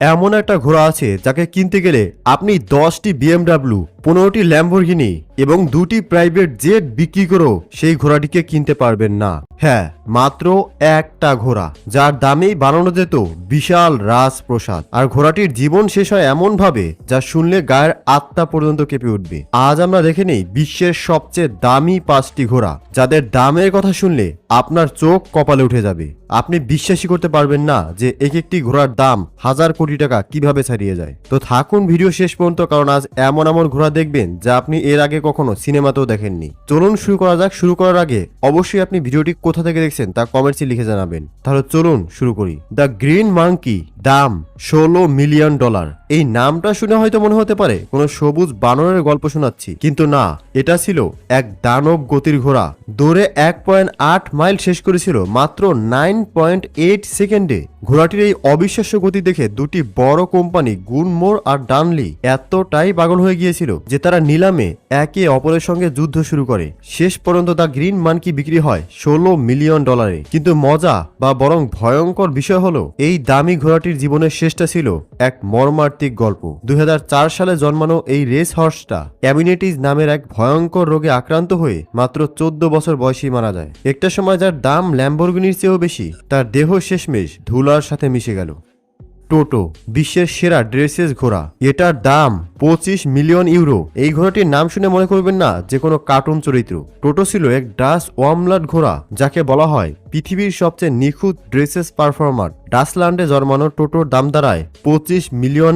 এমন একটা ঘোড়া আছে যাকে কিনতে গেলে আপনি 10টি BMW, 15টি ল্যাম্বরগিনি এবং 2টি প্রাইভেট জেট বিক্রি করেও সেই ঘোড়াটিকে কিনতে পারবেন না। হ্যাঁ, মাত্র একটা ঘোড়া, যার দামেই বানানো যেত বিশাল রাজপ্রসাদ। আর ঘোড়াটির জীবন শেষ হয় এমন ভাবে যা শুনলে গায়ের আত্মা পর্যন্ত কেঁপে উঠবে। আজ আমরা দেখে নেই বিশ্বের সবচেয়ে দামি 5টি ঘোড়া, যাদের দামের কথা শুনলে আপনার চোখ কপালে উঠে যাবে। আপনি বিশ্বাসই করতে পারবেন না যে এক একটি ঘোড়ার দাম হাজার কোটি টাকা কিভাবে ছাড়িয়ে যায়। তো থাকুন ভিডিও শেষ পর্যন্ত, কারণ আজ এমন এমন ঘোড়া দেখবেন যা আপনি এর আগে কখনো সিনেমাতেও দেখেননি। চলুন শুরু করা যাক। শুরু করার আগে অবশ্যই আপনি ভিডিওটি কোথা থেকে দেখছেন তা কমেন্টসে লিখে জানাবেন। তাহলে চলুন শুরু করি। দ্য গ্রিন মাঙ্কি, দাম $16 মিলিয়ন। এই নামটা শুনে হয়তো মনে হতে পারে কোনো সবুজ বানরের গল্প শোনাচ্ছি, কিন্তু না, এটা ছিল এক দানব গতির ঘোড়া। দৌড়ে 1.8 মাইল শেষ করেছিল মাত্র 9.8 সেকেন্ডে। ঘোড়াটির এই অবিশ্বাস্য গতি দেখে দুটি বড় কোম্পানি গুনমোর আর ডানলি এতটাই পাগল হয়ে গিয়েছিল যে তারা নিলামে একে অপরের সঙ্গে যুদ্ধ শুরু করে। শেষ পর্যন্ত দ্য গ্রিন মানকি বিক্রি হয় $16 মিলিয়ন। কিন্তু মজা বা বরং ভয়ঙ্কর বিষয় হলো, এই দামি ঘোড়াটির জীবনের শেষটা ছিল এক মর্মান্তিক গল্প। 2004 সালে জন্মানো এই রেস হর্সটা অ্যামিনেটিস নামের এক ভয়ঙ্কর রোগে আক্রান্ত হয়ে মাত্র 14 বছর বয়সেই মারা যায়। একটা সময় যার দাম ল্যাম্বরগিনির চেয়েও বেশি, তার দেহ শেষমেশ ধুলার সাথে মিশে গেল। টোটো, বিশ্বের সেরা ড্রেসেস ঘোড়া, এটার দাম €25 মিলিয়ন। এই ঘোড়াটির নাম শুনে মনে করবেন না যে কোনো কার্টুন চরিত্র। টোটো ছিল এক ডাচ ওয়ামলাট ঘোড়া, যাকে বলা হয় পৃথিবীর সবচেয়ে নিখুঁত ড্রেসেস পারফর্মার। ডাচল্যান্ডে জন্মানো টোটোর দাম দাঁড়ায় €25 মিলিয়ন,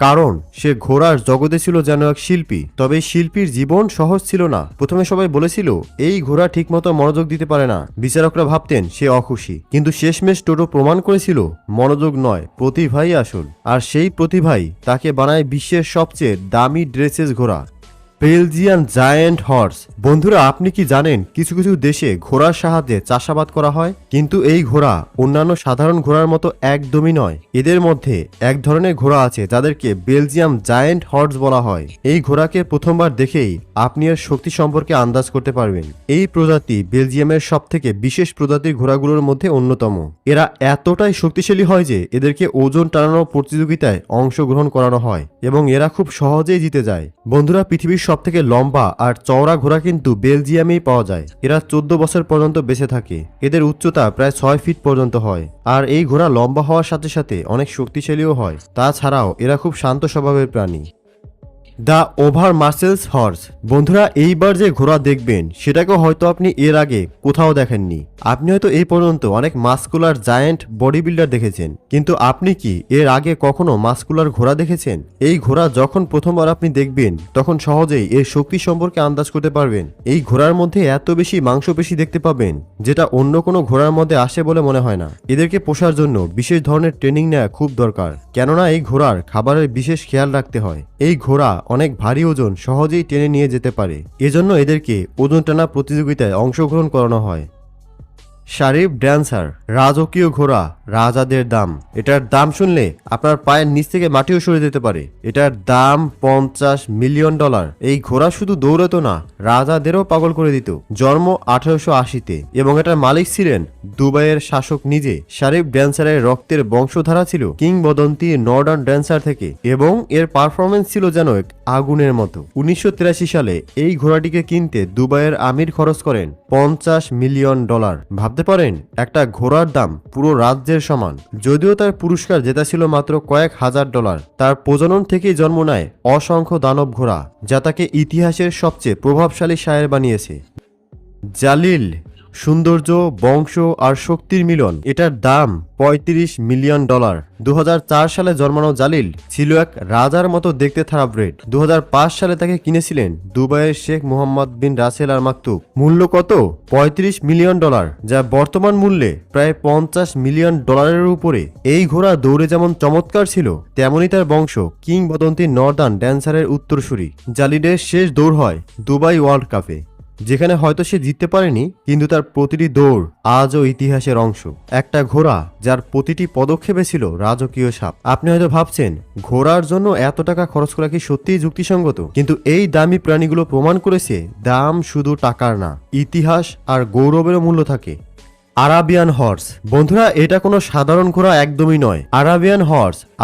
কারণ সে ঘোড়ার জগতে ছিল যেন এক শিল্পী। তবে শিল্পীর জীবন সহজ ছিল না। প্রথমে সবাই বলেছিল এই ঘোড়া ঠিকমতো মনোযোগ দিতে পারে না, বিচারকরা ভাবতেন সে অখুশি। কিন্তু শেষমেশ টোটো প্রমাণ করেছিল মনোযোগ নয়, প্রতিভাই আসল। আর সেই প্রতিভাই তাকে বানায় বিশ্বের সবচেয়ে দামি ড্রেসেস ঘোড়া, বেলজিয়ান জায়ান্ট হর্স। বন্ধুরা, আপনি কি জানেন কিছু কিছু দেশে ঘোড়ার সাহায্যে চাষাবাদ করা হয়? কিন্তু এই ঘোড়া অন্যান্য সাধারণ ঘোড়ার মতো একদমই নয়। এদের মধ্যে এক ধরনের ঘোড়া আছে যাদেরকে বেলজিয়াম জায়ান্ট হর্স বলা হয়। এই ঘোড়াকে প্রথমবার দেখেই আপনি এর শক্তি সম্পর্কে আন্দাজ করতে পারবেন। এই প্রজাতি বেলজিয়ামের সবথেকে বিশেষ প্রজাতির ঘোড়াগুলোর মধ্যে অন্যতম। এরা এতটাই শক্তিশালী হয় যে এদেরকে ওজন টানানোর প্রতিযোগিতায় অংশগ্রহণ করানো হয় এবং এরা খুব সহজেই জিতে যায়। বন্ধুরা, পৃথিবীর সবথেকে লম্বা আর চওড়া ঘোড়া কিন্তু বেলজিয়ামেই পাওয়া যায়। এরা 14 বছর পর্যন্ত বেঁচে থাকে। এদের উচ্চতা প্রায় 6 ফিট পর্যন্ত হয়। আর এই ঘোড়া লম্বা হওয়ার সাথে সাথে অনেক শক্তিশালীও হয়। তাছাড়াও এরা খুব শান্ত স্বভাবের প্রাণী। The over muscles horse. বন্ধুরা, এইবার যে ঘোড়া দেখবেন সেটাকে হয়তো আপনি এর আগে কোথাও দেখেননি। আপনি হয়তো এই পর্যন্ত অনেক মাস্কুলার জায়ান্ট বডি বিল্ডার দেখেছেন, কিন্তু আপনি কি এর আগে কখনো মাস্কুলার ঘোড়া দেখেছেন? এই ঘোড়া যখন প্রথমবার আপনি দেখবেন তখন সহজেই এর শক্তি সম্পর্কে আন্দাজ করতে পারবেন। এই ঘোড়ার মধ্যে এত বেশি মাংসপেশি দেখতে পাবেন যেটা অন্য কোনো ঘোড়ার মধ্যে আসে বলে মনে হয় না। এদেরকে পোষার জন্য বিশেষ ধরনের ট্রেনিং নেওয়া খুব দরকার, কেননা এই ঘোড়ার খাবারের বিশেষ খেয়াল রাখতে হয়। এই ঘোড়া অনেক ভারী ওজন সহজেই টেনে নিয়ে যেতে পারে, এজন্য এদেরকে ওজন টানা প্রতিযোগিতায় অংশগ্রহণ করানো হয়। শারিফ ড্যান্সার, রাজকীয় ঘোড়া, রাজাদের দাম। এটার দাম শুনলে আপনার পায়ের নিচ থেকে মাটিও সরে যেতে পারে। এটার দাম $50 মিলিয়ন। এই ঘোড়া শুধু দৌড়াতো না, রাজাদেরও পাগল করে দিত। জন্ম 1880-তে এবং এটার মালিক ছিলেন দুবাইয়ের শাসক নিজে। শারিফ ড্যান্সারের রক্তের বংশধারা ছিল কিংবদন্তি নর্দার্ন ড্যান্সার থেকে এবং এর পারফরমেন্স ছিল যেন এক আগুনের মতো। 1983 সালে এই ঘোড়াটিকে কিনতে দুবাইয়ের আমির খরচ করেন $50 মিলিয়ন। ভাবতে পারেন, একটা ঘোড়ার দাম পুরো রাজ্যের সমান। যদিও তার পুরস্কার জেতা ছিল মাত্র কয়েক $1000। তার প্রজনন থেকেই জন্ম নেয় অসংখ্য দানব ঘোড়া, যা তাকে ইতিহাসের সবচেয়ে প্রভাবশালী শায়ের বানিয়েছে। জালিল, সৌন্দর্য, বংশ আর শক্তির মিলন। এটার দাম $35 মিলিয়ন। 2004 সালে জন্মানো জালিল ছিল এক রাজার মতো দেখতে থারাব্রেড। 2005 সালে তাকে কিনেছিলেন দুবাইয়ের শেখ মোহাম্মদ বিন রাসেল আর মাকতুব। মূল্য কত? $35 মিলিয়ন, যা বর্তমান মূল্যে প্রায় $50 মিলিয়ন উপরে। এই ঘোড়া দৌড়ে যেমন চমৎকার ছিল, তেমনই তার বংশ কিংবদন্তি নর্দার্ন ড্যান্সারের উত্তরসূরি। জালিলের শেষ দৌড় হয় দুবাই ওয়ার্ল্ড কাপে, যেখানে হয়তো সে জিততে পারেনি, কিন্তু তার প্রতিটি দৌড় আজও ইতিহাসের অংশ। একটা ঘোড়া যার প্রতিটি পদক্ষেপে ছিল রাজকীয় সাপ। আপনি হয়তো ভাবছেন, ঘোড়ার জন্য এত টাকা খরচ করা কি সত্যিই যুক্তিসঙ্গত? কিন্তু এই দামি প্রাণীগুলো প্রমাণ করেছে দাম শুধু টাকার না, ইতিহাস আর গৌরবেরও মূল্য থাকে। Arabian horse. বন্ধুরা, এটা কোনো সাধারণ ঘোড়া একদমই নয়।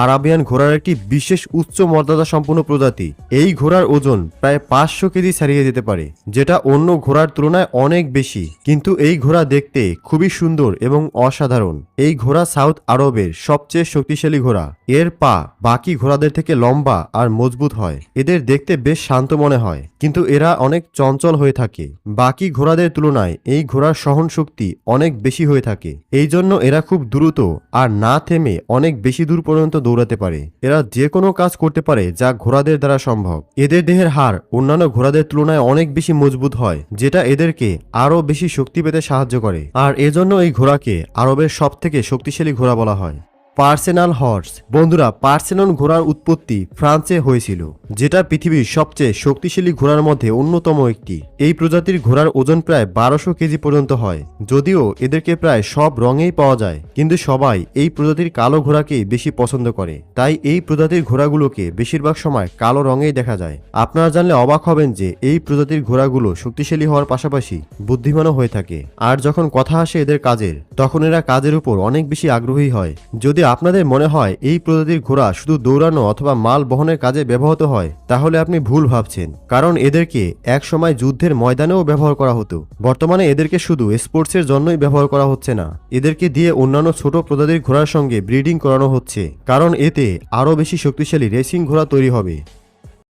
আরাবিয়ান ঘোড়ার একটি বিশেষ উচ্চ মর্যাদা সম্পন্ন প্রজাতি। এই ঘোড়ার ওজন প্রায় 500 কেজি ছাড়িয়ে যেতে পারে, যেটা অন্য ঘোড়ার তুলনায় অনেক বেশি। কিন্তু এই ঘোড়া দেখতে খুবই সুন্দর এবং অসাধারণ। এই ঘোড়া সাউথ আরবের সবচেয়ে শক্তিশালী ঘোড়া। এর পা বাকি ঘোড়াদের থেকে লম্বা আর মজবুত হয়। এদের দেখতে বেশ শান্ত মনে হয়, কিন্তু এরা অনেক চঞ্চল হয়ে থাকে। বাকি ঘোড়াদের তুলনায় এই ঘোড়ার সহন শক্তি অনেক বেশি হয়ে থাকে। এই জন্য এরা খুব দ্রুত আর না থেমে অনেক বেশি দূর পর্যন্ত দৌড়াতে পারে। এরা যে কোনো কাজ করতে পারে যা ঘোড়াদের দ্বারা সম্ভব। এদের দেহের হাড় অন্যান্য ঘোড়াদের তুলনায় অনেক বেশি মজবুত হয়, যেটা এদেরকে আরও বেশি শক্তি পেতে সাহায্য করে। আর এজন্য এই ঘোড়াকে আরবের সবথেকে শক্তিশালী ঘোড়া বলা হয়। পার্সেনাল হর্স। বন্ধুরা, পার্সেনন ঘোড়ার উৎপত্তি ফ্রান্সে হয়েছিল, যেটা পৃথিবীর সবচেয়ে শক্তিশালী ঘোড়ার মধ্যে অন্যতম একটি। এই প্রজাতির ঘোড়ার ওজন প্রায় 1200 কেজি পর্যন্ত হয়। যদিও এদেরকে প্রায় সব রঙেই পাওয়া যায়, কিন্তু সবাই এই প্রজাতির কালো ঘোড়াকেই বেশি পছন্দ করে। তাই এই প্রজাতির ঘোড়াগুলোকে বেশিরভাগ সময় কালো রঙেই দেখা যায়। আপনারা জানলে অবাক হবেন যে এই প্রজাতির ঘোড়াগুলো শক্তিশালী হওয়ার পাশাপাশি বুদ্ধিমানও হয়ে থাকে। আর যখন কথা আসে এদের কাজের, তখন এরা কাজের উপর অনেক বেশি আগ্রহী হয়। যদি আপনাদের মনে হয় এই প্রজাতির ঘোড়া শুধু দৌড়ানো অথবা মাল বহনের কাজে ব্যবহৃত হয়, তাহলে আপনি ভুল ভাবছেন। কারণ এদেরকে এক সময় যুদ্ধের ময়দানেও ব্যবহার করা হতো। বর্তমানে এদেরকে শুধু স্পোর্টসের জন্যই ব্যবহার করা হচ্ছে না, এদেরকে দিয়ে অন্যান্য ছোট প্রজাতির ঘোড়ার সঙ্গে ব্রিডিং করানো হচ্ছে, কারণ এতে আরও বেশি শক্তিশালী রেসিং ঘোড়া তৈরি হবে।